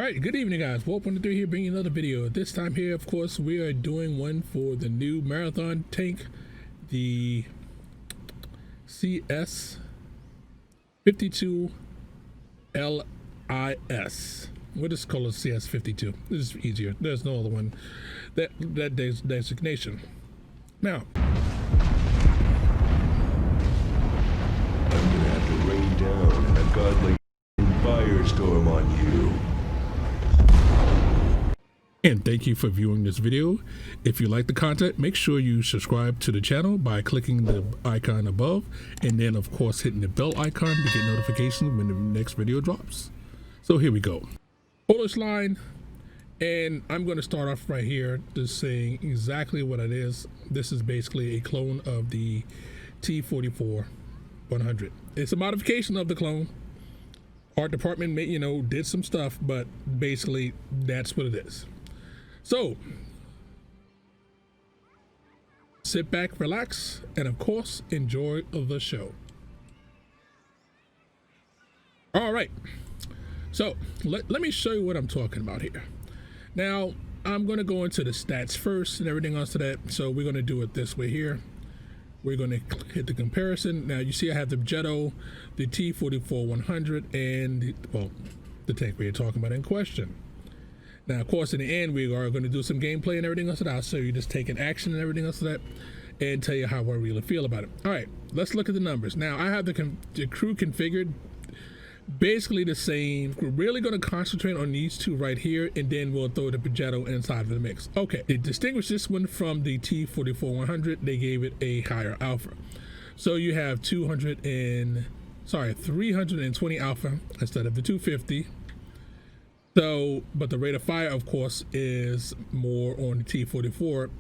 All right, good evening, guys. Warp103 here, bringing you another video. This time here, of course, we are doing one for the new marathon tank, the CS52 LIS. We'll just call it CS52. This is easier. There's no other one that designation. Now, I'm gonna have to rain down a godly firestorm on you. and thank you for viewing this video. If you like the content, make sure you subscribe to the channel by clicking the icon above, and then of course hitting the bell icon to get notifications when the next video drops. So here we go. Polish line, and I'm going to start off right here just saying exactly what it is. This is basically a clone of the T-44-100. It's a modification of the clone. Art department did some stuff, but basically that's what it is. So sit back, relax, and of course enjoy the show. All right, so let me show you what I'm talking about here. Now I'm going to go into the stats first and everything else to that. So we're going to do it this way here. We're going to hit the comparison. Now you see I have the Jetto, the T-44-100, and the tank we're talking about in question. Now, of course, in the end, we are going to do some gameplay and everything else that I'll show you, just taking action and everything else that, and tell you how I really feel about it. All right, let's look at the numbers. Now, I have the crew configured basically the same. We're really going to concentrate on these two right here, and then we'll throw the Jetto inside of the mix. Okay, to distinguish this one from the T-44-100, they gave it a higher alpha. So you have 320 alpha instead of the 250. So, but the rate of fire, of course, is more on the T-44.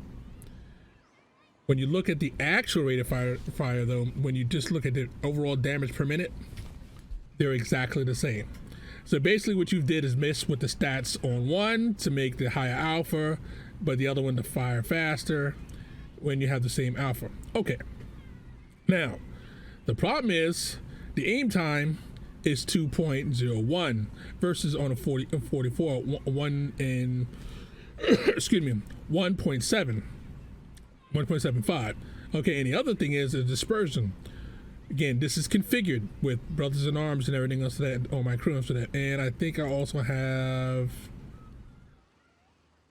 When you look at the actual rate of fire though, when you just look at the overall damage per minute, they're exactly the same. So basically what you did is mess with the stats on one to make the higher alpha, but the other one to fire faster when you have the same alpha. Okay. Now, the problem is the aim time is 2.01 versus on a 44 1.75. Okay, and the other thing is the dispersion. Again, this is configured with Brothers in Arms and everything else that on my crew for that. And I think I also have,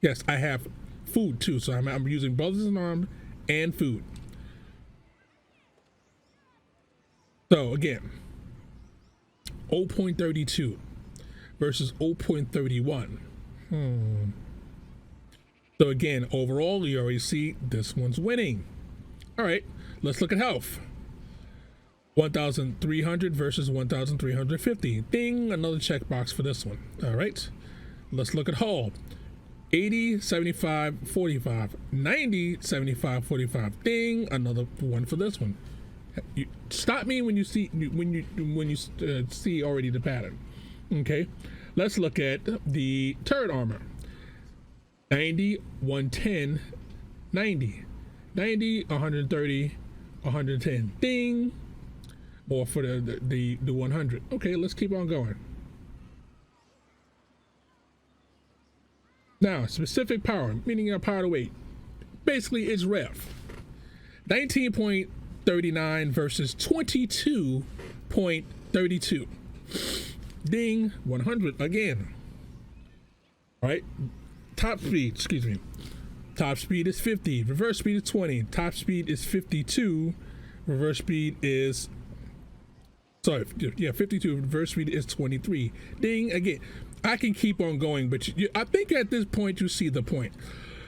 yes, I have food too. So I'm using Brothers in Arms and food. So again, 0.32 versus 0.31. So again, overall, you already see this one's winning. All right, let's look at health. 1,300 versus 1,350. Ding, another checkbox for this one. All right, let's look at hull. 80, 75, 45, 90, 75, 45. Ding, another one for this one. You stop me when you see see already the pattern. Okay, let's look at the turret armor. 90, 110, 90, 90, 130, 110. Ding. Or for the 100. Okay, let's keep on going. Now, specific power, meaning your power to weight. Basically, it's ref. 19.39 versus 22.32. Ding, 100 again. All right, top speed, excuse me. Top speed is 50, reverse speed is 20, top speed is 52, reverse speed is, 52, reverse speed is 23. Ding, again, I can keep on going, but I think at this point you see the point.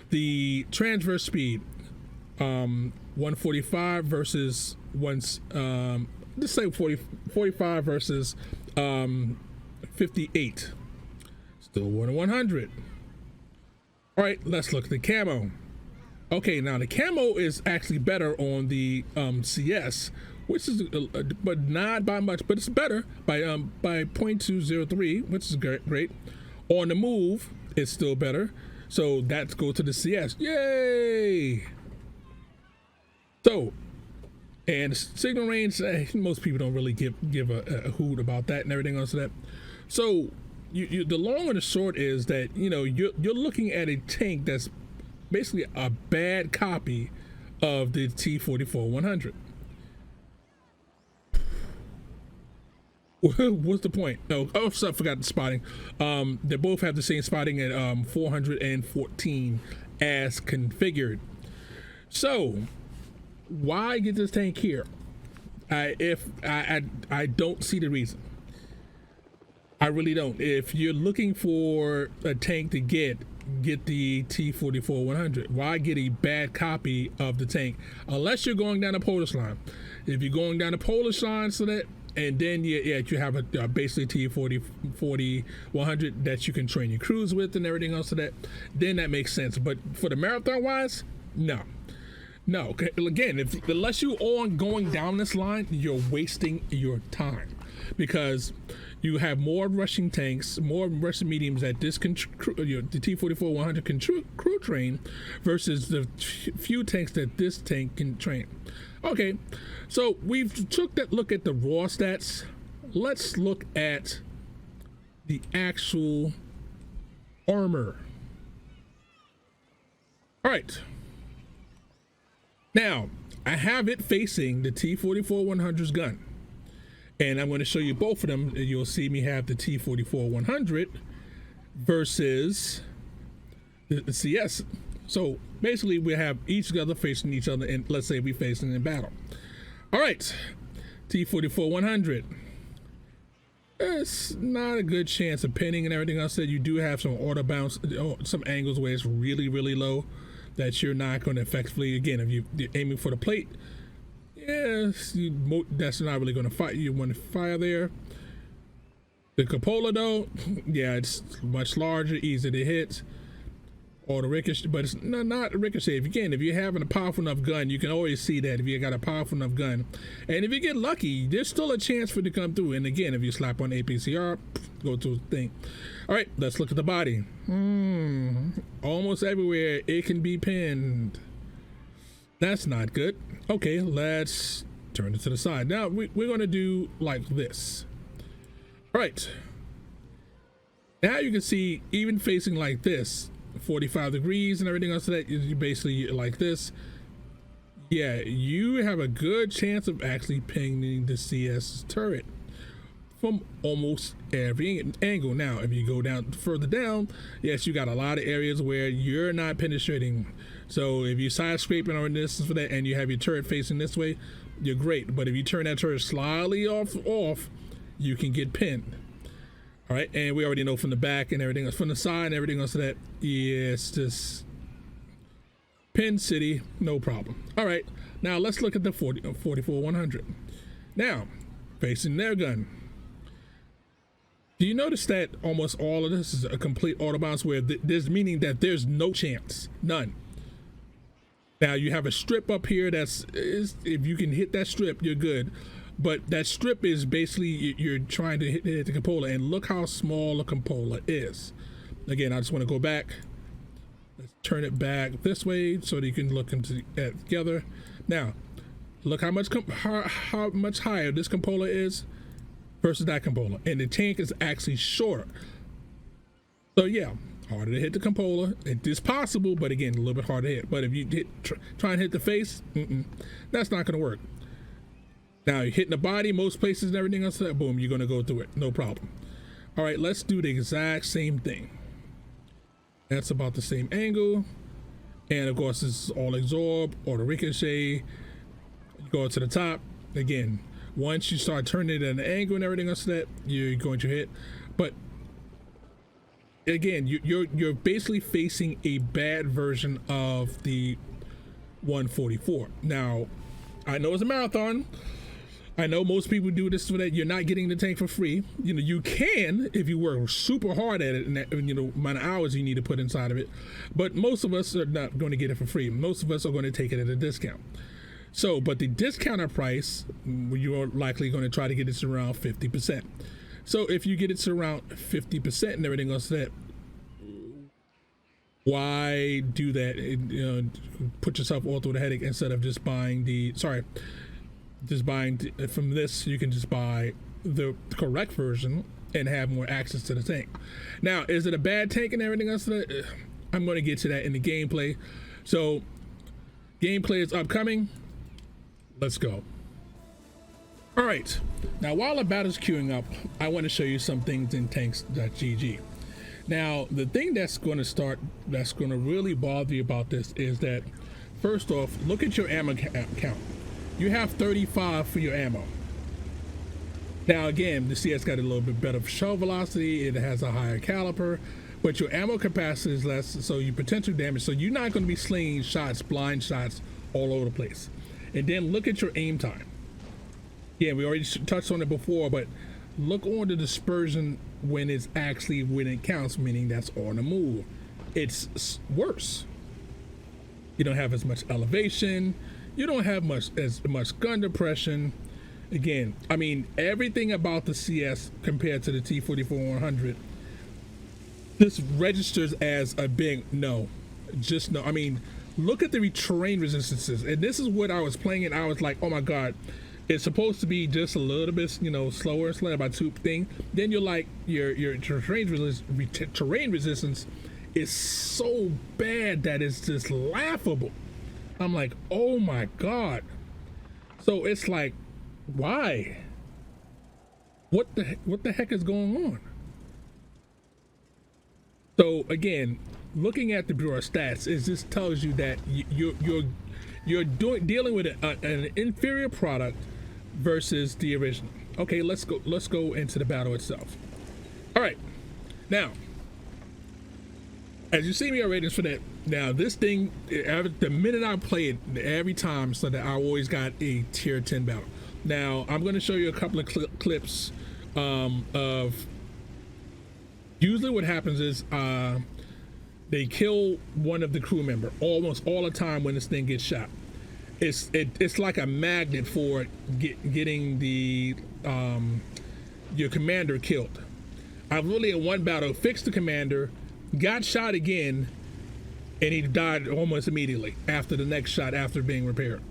The transverse speed, 145 versus let's say 45 versus 58. Still 100. All right, let's look at the camo. Okay, now the camo is actually better on the CS, which is but not by much, but it's better by 0.203, which is great. On the move, it's still better. So that's go to the CS. Yay! So, and signal range, most people don't really give a hoot about that and everything else of that. So the long and the short is that you're looking at a tank that's basically a bad copy of the T-44-100. What's the point? No, I forgot the spotting. They both have the same spotting at 414 as configured. So why get this tank here? I don't see the reason. I really don't. If you're looking for a tank to get the T-44-100. Why get a bad copy of the tank unless you're going down a Polish line? If you're going down a Polish line, so that, and then you have a basically T-40-100 that you can train your crews with and everything else, so that then that makes sense. But for the marathon wise, no. Again, unless you are going down this line, you're wasting your time, because you have more Russian tanks, more Russian mediums that this the T-44-100 can crew train versus the few tanks that this tank can train. Okay, so we've took that look at the raw stats. Let's look at the actual armor. All right. Now, I have it facing the T-44-100's gun. And I'm going to show you both of them. You'll see me have the T-44-100 versus the CS. So basically we have each other facing each other, and let's say we facing in battle. All right, T-44-100. It's not a good chance of pinning and everything else. That you do have some auto bounce, some angles where it's really, really low that you're not going to effectively, again, if you're aiming for the plate, yes, that's not really going to fire. You want to fire there. The cupola, though, yeah, it's much larger, easier to hit. Or the ricochet, but it's not a ricochet. If you're having a powerful enough gun, you can always see that if you got a powerful enough gun. And if you get lucky, there's still a chance for it to come through. And again, if you slap on APCR, go to the thing. All right, let's look at the body. Almost everywhere it can be pinned. That's not good. Okay, let's turn it to the side. Now we're going to do like this. All right. Now you can see, even facing like this, 45 degrees and everything else, that you basically like this. Yeah, you have a good chance of actually pinging the CS turret from almost every angle. Now, if you go down further down, yes, you got a lot of areas where you're not penetrating. So if you're side scraping on this for that, and you have your turret facing this way, you're great. But if you turn that turret slightly off, you can get pinned. All right, and we already know from the back and everything else, from the side and everything else, that yes, just pin city, no problem. All right, now let's look at the 44-100. Now, facing their gun. Do you notice that almost all of this is a complete auto bounce, where there's meaning that there's no chance, none. Now you have a strip up here if you can hit that strip, you're good. But that strip is basically, you're trying to hit the cupola, and look how small the cupola is. Again, I just want to go back. Let's turn it back this way so that you can look them together. Now, look how much higher this cupola is versus that cupola, and the tank is actually shorter. So yeah, harder to hit the cupola. It is possible, but again, a little bit harder to hit. But if you try and hit the face, that's not going to work. Now you're hitting the body, most places and everything else, boom, you're gonna go through it, no problem. All right, let's do the exact same thing. That's about the same angle. And of course, this is all absorb or the ricochet. You go to the top. Again, once you start turning it at an angle and everything else, that you're going to hit. But again, you're basically facing a bad version of the 144. Now, I know it's a marathon. I know most people do this so that you're not getting the tank for free. You know, you can if you work super hard at it, and that, you know, amount of hours you need to put inside of it. But most of us are not going to get it for free. Most of us are going to take it at a discount. So, but the discounted price, you're likely going to try to get it to around 50%. So if you get it to around 50% and everything else, that, why do that? Put yourself all through the headache instead of just buying from this. You can just buy the correct version and have more access to the tank. Now, is it a bad tank and everything else? I'm going to get to that in the gameplay. So, gameplay is upcoming. Let's go. All right. Now, while the battle's queuing up, I want to show you some things in tanks.gg. Now, the thing that's going to really bother you about this is that, first off, look at your ammo count. You have 35 for your ammo. Now again, the CS got a little bit better shell velocity, it has a higher caliber, but your ammo capacity is less, so your potential damage, so you're not going to be slinging shots, blind shots all over the place. And then look at your aim time. Yeah, we already touched on it before, but look on the dispersion when it counts, meaning that's on the move. It's worse. You don't have as much elevation, you don't have as much gun depression. Again, I mean, everything about the CS compared to the T-44-100, this registers as a big no. Just no. I mean, look at the terrain resistances. And this is what I was playing, and I was like, oh my God, it's supposed to be just a little bit, slower, about two thing. Then you're like, your terrain resistance is so bad that it's just laughable. I'm like, oh my God. So it's like, why? What the heck is going on? So again, looking at the Bureau stats, it just tells you that you're dealing with an inferior product versus the original. Okay, let's go into the battle itself. All right, now as you see me ratings for that. Now this thing, the minute I play it, every time, so that I always got a tier 10 battle. Now I'm going to show you a couple of clips of usually what happens is they kill one of the crew member almost all the time when this thing gets shot. It's like a magnet for getting the your commander killed. I've really in one battle fixed the commander, got shot again, and he died almost immediately after the next shot after being repaired.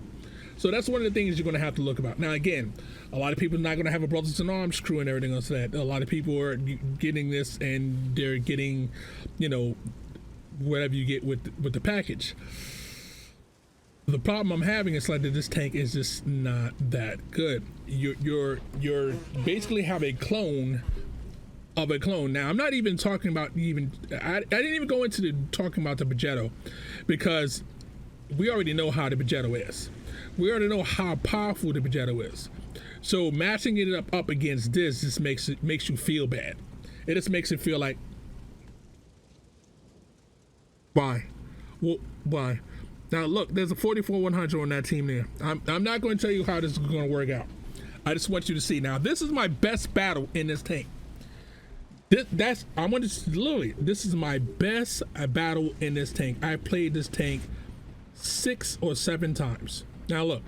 So that's one of the things you're going to have to look about. Now again, a lot of people are not going to have a brothers in arms crew and everything else like that. A lot of people are getting this and they're getting, whatever you get with the package. The problem I'm having is like that this tank is just not that good. You're basically have a clone of a clone. Now I'm not even talking about I didn't even go into talking about the Begetto, because we already know how the Begetto is. We already know how powerful the Begetto is. So matching it up against this just makes you feel bad. It just makes it feel like, why? Well, why? Now look, there's a 44-100 on that team there. I'm not going to tell you how this is going to work out. I just want you to see. Now this is my best battle in this tank. This is my best battle in this tank. I played this tank 6 or 7 times. Now look.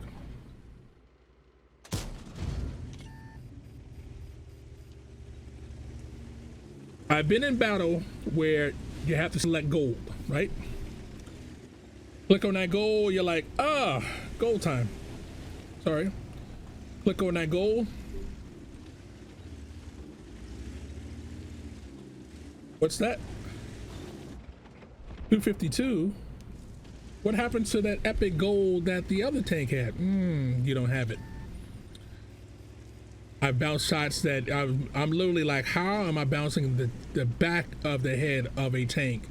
I've been in battle where you have to select gold, right? Click on that gold, you're like, gold time. Sorry. Click on that gold. What's that? 252. What happened to that epic gold that the other tank had? You don't have it. I bounce shots that I'm literally like, how am I bouncing the back of the head of a tank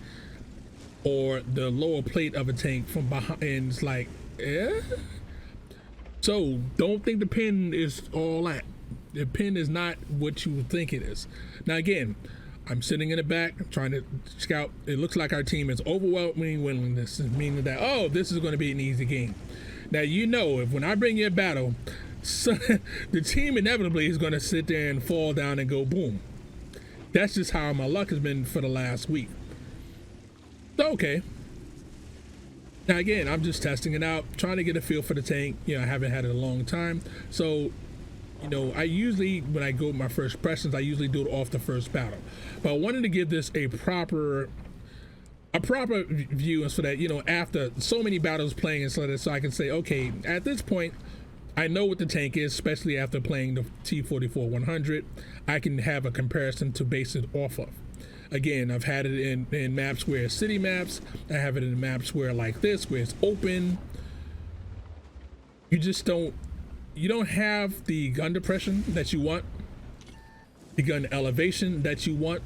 or the lower plate of a tank from behind? And it's like, So don't think the pin is all that. The pin is not what you think it is. Now again, I'm sitting in the back trying to scout. It looks like our team is overwhelming willingness, meaning that, this is going to be an easy game. Now, if when I bring you a battle, the team inevitably is going to sit there and fall down and go boom. That's just how my luck has been for the last week. So, okay. Now, again, I'm just testing it out, trying to get a feel for the tank. I haven't had it in a long time. So, I usually, when I go with my first impressions, I usually do it off the first battle. But I wanted to give this a proper view, and so that, after so many battles playing and so I can say, okay, at this point, I know what the tank is, especially after playing the T-44-100. I can have a comparison to base it off of. Again, I've had it in maps where it's city maps. I have it in maps where like this, where it's open. You just don't have the gun depression that you want, the gun elevation that you want.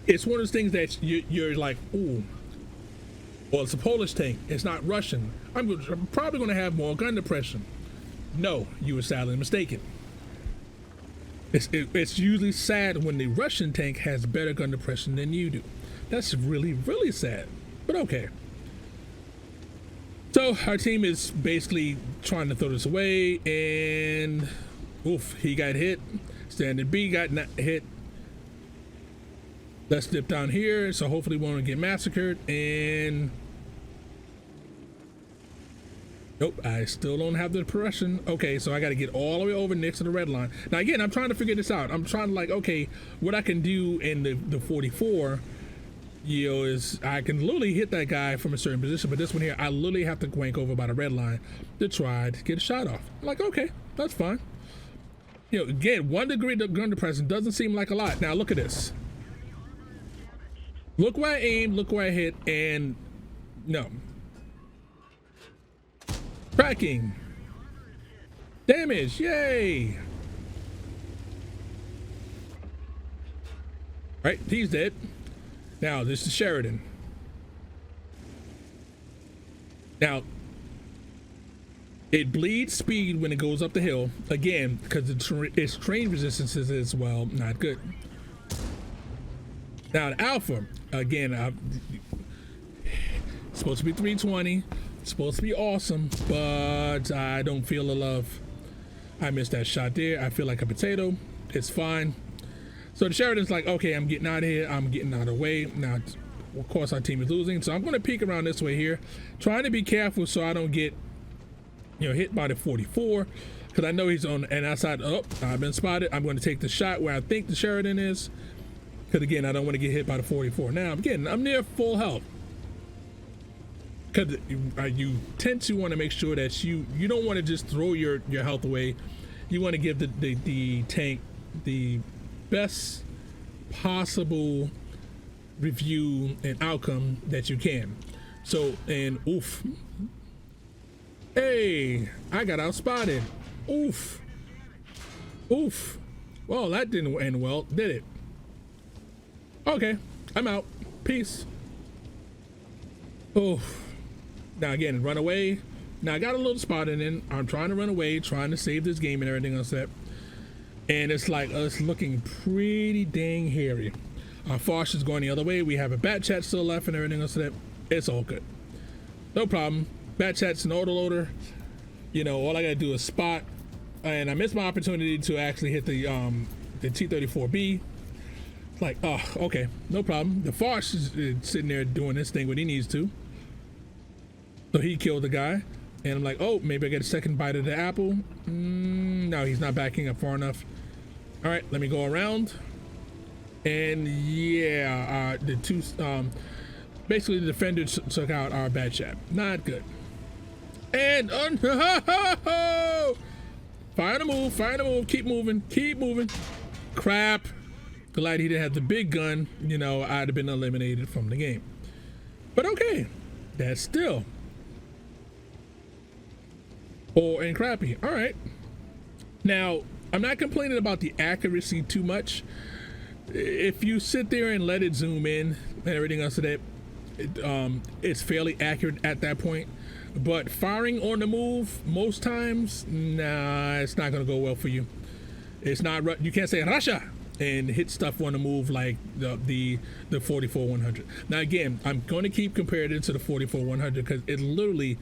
It's one of those things that you're like, ooh, well, it's a Polish tank, it's not Russian. I'm probably going to have more gun depression. No, you were sadly mistaken. It's usually sad when the Russian tank has better gun depression than you do. That's really, really sad, but okay. So our team is basically trying to throw this away, and oof, he got hit. Standard B got hit. Let's dip down here, so hopefully we won't get massacred. And nope, I still don't have the depression. Okay, so I got to get all the way over next to the red line. Now again, I'm trying to figure this out. I'm trying to like, okay, what I can do in the 44, you know, is I can literally hit that guy from a certain position, but this one here, I literally have to wank over by the red line to try to get a shot off. I'm like, okay, that's fine. You know, again, 1 degree gun depression doesn't seem like a lot. Now look at this. Look where I aimed, look where I hit, and no. Tracking. Damage, yay. Right, he's dead. Now, this is Sheridan. Now, it bleeds speed when it goes up the hill. Again, because its terrain resistances as well, not good. Now, the Alpha, again, it's supposed to be 320. It's supposed to be awesome, but I don't feel the love. I missed that shot there. I feel like a potato. It's fine. So the Sheridan's like, okay, I'm getting out of here. I'm getting out of the way. Now, of course, our team is losing. So I'm going to peek around this way here, trying to be careful so I don't get, you know, hit by the 44. Because I know he's on the outside. Oh, I've been spotted. I'm going to take the shot where I think the Sheridan is. Because again, I don't want to get hit by the 44. Now, again, I'm near full health. Because you tend to want to make sure that you don't want to just throw your health away. You want to give the tank the best possible review and outcome that you can. So, and oof. Hey, I got outspotted. Oof. Oof. Well, that didn't end well, did it? Okay, I'm out. Peace. Oh. Now again, run away. Now I got a little spot in. I'm trying to run away, trying to save this game and everything else that. And it's like us looking pretty dang hairy. Our Fosh is going the other way. We have a bat chat still left and everything else that. It's all good. No problem. Bat chat's an autoloader. You know, all I gotta do is spot. And I missed my opportunity to actually hit the T-34B. Like, oh, okay, no problem. The Fosh is sitting there doing this thing when he needs to. So he killed the guy, and I'm like, oh, maybe I get a second bite of the apple. No, he's not backing up far enough. All right, let me go around. And yeah, the two, basically the defender took out our bad chat. Not good. And fire the move, keep moving. Crap. Glad he didn't have the big gun. You know, I'd have been eliminated from the game. But okay, that's still. Poor and crappy. All right. Now, I'm not complaining about the accuracy too much. If you sit there and let it zoom in and everything else, that it's fairly accurate at that point. But firing on the move, most times, nah, it's not gonna go well for you. It's not. You can't say Russia and hit stuff on the move like the 44-100. Now again, I'm going to keep comparing it to the 44-100 because it literally,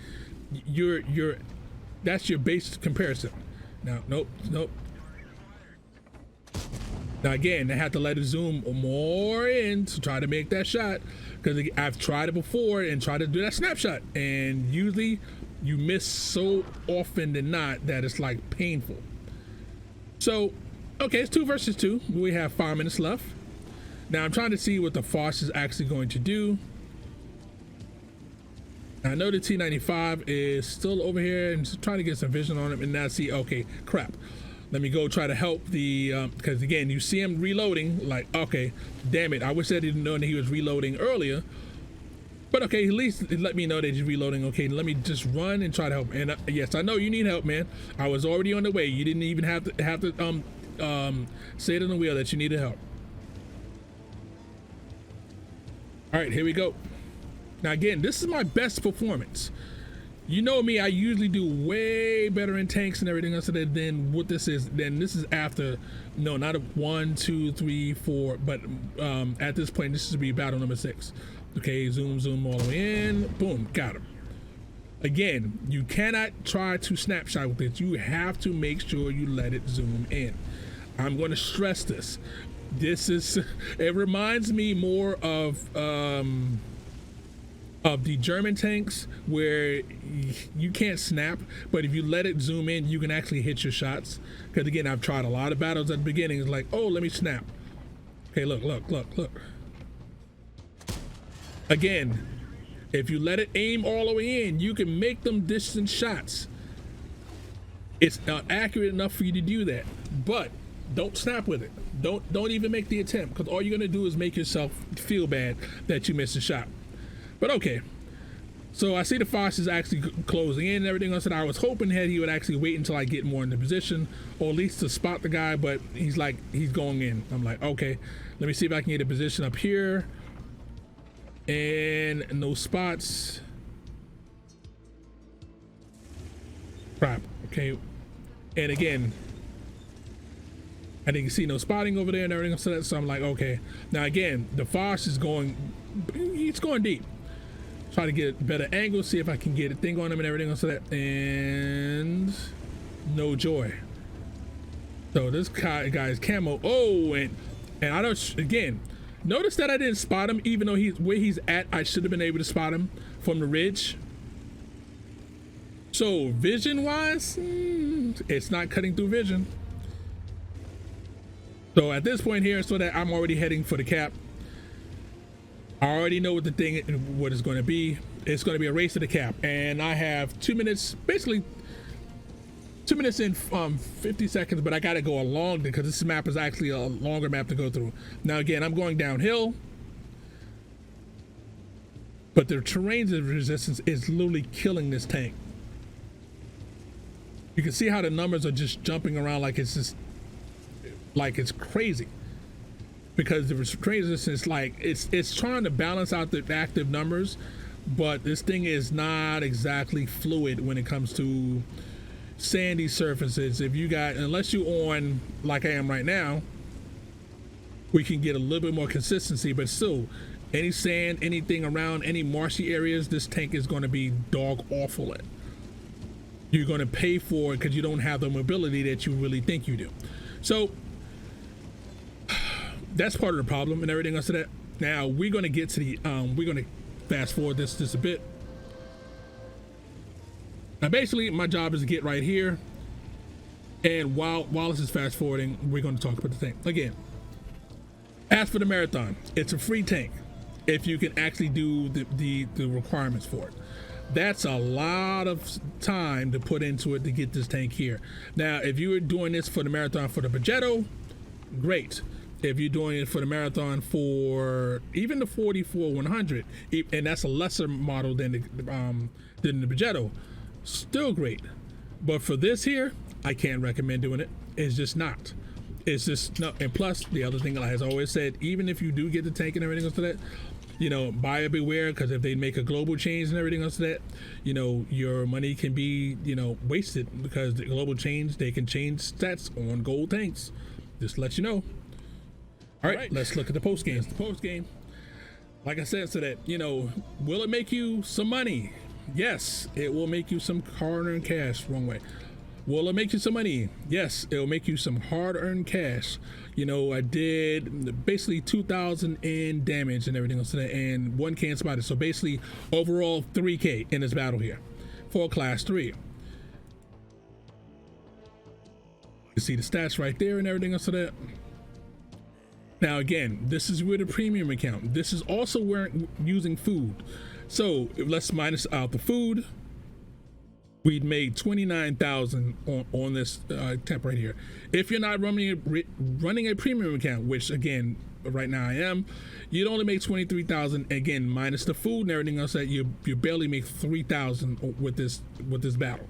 that's your base comparison. Now, nope. Now again, I have to let it zoom more in to try to make that shot because I've tried it before and tried to do that snapshot, and usually you miss so often than not that it's like painful. So, okay, it's 2 versus 2. We have 5 minutes left. Now I'm trying to see what the Fosh is actually going to do. I know the T-95 is still over here and just trying to get some vision on him, and now see, okay, crap. Let me go try to help the, because again, you see him reloading, like, okay, damn it. I wish I didn't know that he was reloading earlier, but okay, at least it let me know that he's reloading. Okay, let me just run and try to help. And yes, I know you need help, man. I was already on the way. You didn't even have to say it on the wheel that you needed help. All right, here we go. Now again, this is my best performance. You know me, I usually do way better in tanks and everything else than what this is. Then this is after, no, not a 1, 2, 3, 4, but at this point, this should be battle number 6. Okay, zoom all the way in, boom, got him. Again, you cannot try to snapshot with it. You have to make sure you let it zoom in. I'm going to stress this. It reminds me more of the German tanks, where you can't snap, but if you let it zoom in, you can actually hit your shots. Because again, I've tried a lot of battles at the beginning. It's like, oh, let me snap. Okay, look. Again, if you let it aim all the way in, you can make them distant shots. It's accurate enough for you to do that, but don't snap with it. Don't even make the attempt, because all you're gonna do is make yourself feel bad that you missed a shot. But okay, so I see the Fox is actually closing in and everything else, and I was hoping that he would actually wait until I get more into position, or at least to spot the guy, but he's going in. I'm like, okay, let me see if I can get a position up here, and no spots. Crap, okay, and again, I didn't see no spotting over there and everything else, so I'm like, okay. Now again, the Fox is he's going deep. Try to get a better angle, see if I can get a thing on him and everything else, and no joy. So this guy's camo. Oh, and I don't, again, notice that I didn't spot him, even though where he's at, I should have been able to spot him from the ridge. So vision wise, it's not cutting through vision. So at this point here, so that I'm already heading for the cap. I already know what it's going to be. It's going to be a race to the cap, and I have 2 minutes, basically 2 minutes and 50 seconds, but I got to go along because this map is actually a longer map to go through. Now again, I'm going downhill, but the terrain resistance is literally killing this tank. You can see how the numbers are just jumping around like it's crazy. Because the terrain resistance, like it's trying to balance out the active numbers, but this thing is not exactly fluid when it comes to sandy surfaces. Unless you're on like I am right now, we can get a little bit more consistency, but still, any sand, anything around any marshy areas, this tank is going to be dog awful at. You're going to pay for it because you don't have the mobility that you really think you do. So that's part of the problem and everything else to that. Now we're going to get to the we're going to fast forward this a bit. Now basically my job is to get right here, and while this is fast forwarding, we're going to talk about the thing again. As for the marathon, it's a free tank if you can actually do the requirements for it. That's a lot of time to put into it to get this tank here. Now if you were doing this for the marathon for the Progetto, great. If you're doing it for the marathon for even the 44-100, and that's a lesser model than the Progetto, still great. But for this here, I can't recommend doing it. It's just not. It's just no. And plus, the other thing I has always said, even if you do get the tank and everything else to that, buyer beware, because if they make a global change and everything else to that, your money can be, wasted, because the global change, they can change stats on gold tanks. Just to let you know. All right, let's look at the post game. The post game, like I said, so that will it make you some money? Yes, it will make you some hard-earned cash. Wrong way. Will it make you some money? Yes, it will make you some hard-earned cash. I did basically 2,000 in damage and everything else, and 1K in spotted. So basically, overall 3K in this battle here for class 3. You see the stats right there and everything else. Now again, this is with a premium account. This is also where using food. So let's minus out the food. We'd made 29,000 on this temp right here. If you're not running a premium account, which again right now I am, you'd only make 23,000. Again, minus the food and everything else, that you barely make 3,000 with this battle.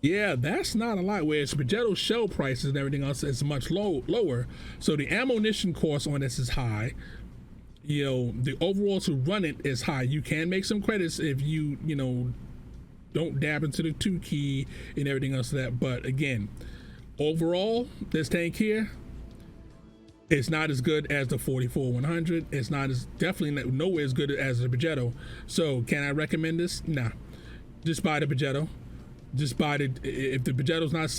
Yeah, that's not a lot. Whereas Progetto shell prices and everything else is much lower, so the ammunition cost on this is high. You know, the overall to run it is high. You can make some credits if you know, don't dab into the 2 key and everything else of that. But again, overall, this tank here, it's not as good as the 44-100. It's not as, definitely nowhere as good as the Progetto. So can I recommend this? Nah, just buy the Progetto. Just buy the, if the Progetto's not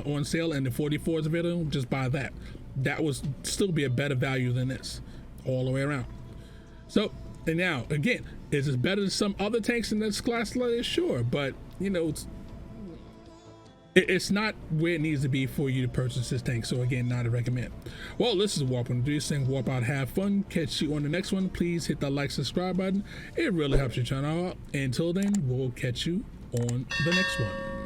on sale and the 44 is available, just buy that. That would still be a better value than this all the way around. So, and now again, is this better than some other tanks in this class? Sure, but you know, it's not where it needs to be for you to purchase this tank. So again, not a recommend. Well, this is Warp103 saying warp out, have fun, catch you on the next one. Please hit that like, subscribe button. It really helps your channel out. Until then, we'll catch you on the next one.